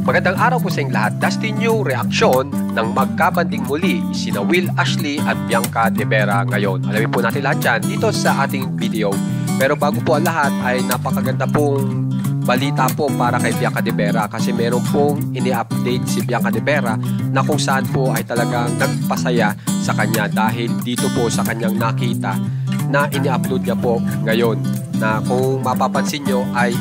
Magandang araw po sa inyong lahat. Dustin New reaksyon ng magkabanding muli sina Will Ashley at Bianca De Vera ngayon. Alamin po natin lahat yan dito sa ating video. Pero bago po ang lahat ay napakaganda pong balita po para kay Bianca De Vera kasi meron pong ini-update si Bianca De Vera na kung saan po ay talagang nagpasaya sa kanya dahil dito po sa kanyang nakita na ini-upload niya po ngayon na kung mapapansin nyo ay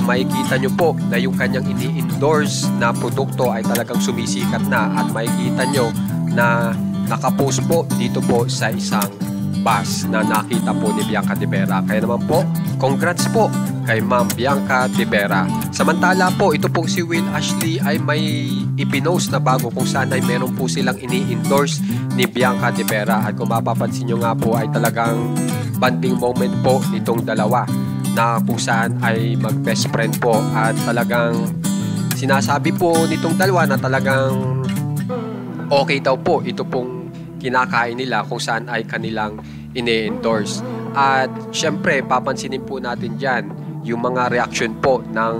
makikita nyo po na yung kanyang ini-endorse na produkto ay talagang sumisikat na at makikita nyo na nakapost po dito po sa isang bus na nakita po ni Bianca De Vera. Kaya naman po, congrats po kay Ma'am Bianca De Vera. Samantala po, ito pong si Will Ashley ay may ipinost na bago kung saan ay meron po silang ini-endorse ni Bianca De Vera. At kung mapapansin nyo nga po ay talagang bonding moment po nitong dalawa na kung saan ay mag-best friend po at talagang sinasabi po nitong dalawa na talagang okay daw po ito pong kinakain nila kung saan ay kanilang ine-endorse. At syempre papansinin po natin dyan yung mga reaction po ng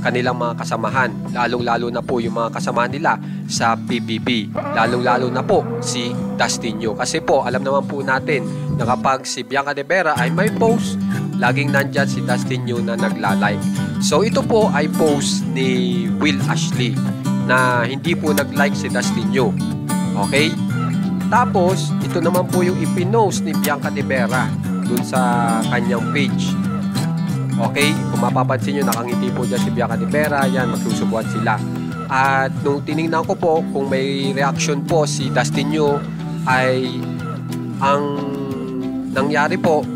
kanilang mga kasamahan, lalong-lalo na po yung mga kasamahan nila sa PBB, lalong-lalo na po si Dustin New. Kasi po alam naman po natin na kapag si Bianca De Vera ay may post, laging nandyan si Dustin New na nagla-like. So ito po ay post ni Will Ashley na hindi po nag-like si Dustin New. Okay? Tapos ito naman po yung ipinost ni Bianca De Vera dun sa kanyang page. Okay? Kung mapapansin nyo, nakangiti po dyan si Bianca De Vera. Yan, magsusubuan sila. At nung tinignan ko po kung may reaction po si Dustin New ay ang nangyari po,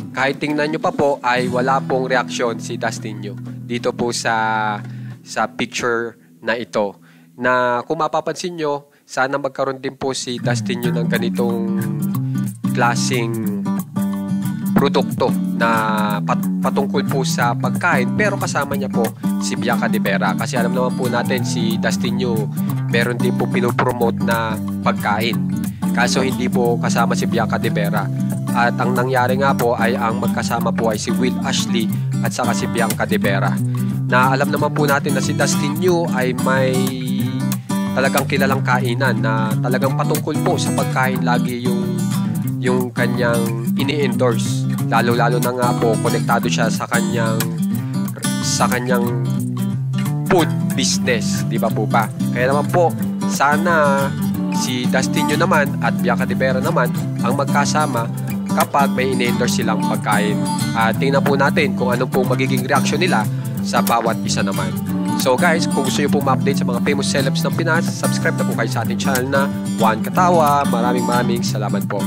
kahit tingnan nyo pa po ay wala pong reaksyon si Dustin New dito po sa picture na ito. Na kung mapapansin nyo, sana magkaroon din po si Dustin New ng ganitong klaseng produkto na patungkol po sa pagkain pero kasama niya po si Bianca De Vera kasi alam naman po natin si Dustin New meron din po pinopromote na pagkain kaso hindi po kasama si Bianca De Vera. At ang nangyari nga po ay ang magkasama po ay si Will Ashley at saka si Bianca De Vera. Na alam naman po natin na si Dustin New ay may talagang kilalang kainan na talagang patungkol po sa pagkain lagi yung kanyang ini-endorse. Lalo-lalo na nga po konektado siya sa kanyang food business, di ba po ba? Kaya naman po sana si Dustin New naman at Bianca De Vera naman ang magkasama kapag may in-endorse silang pagkain. At tingnan po natin kung ano pong magiging reaction nila sa bawat isa naman. So guys, kung gusto nyo pong ma-update sa mga famous celebs ng Pinas, subscribe na po kayo sa ating channel na Juan Katawa. Maraming salamat po.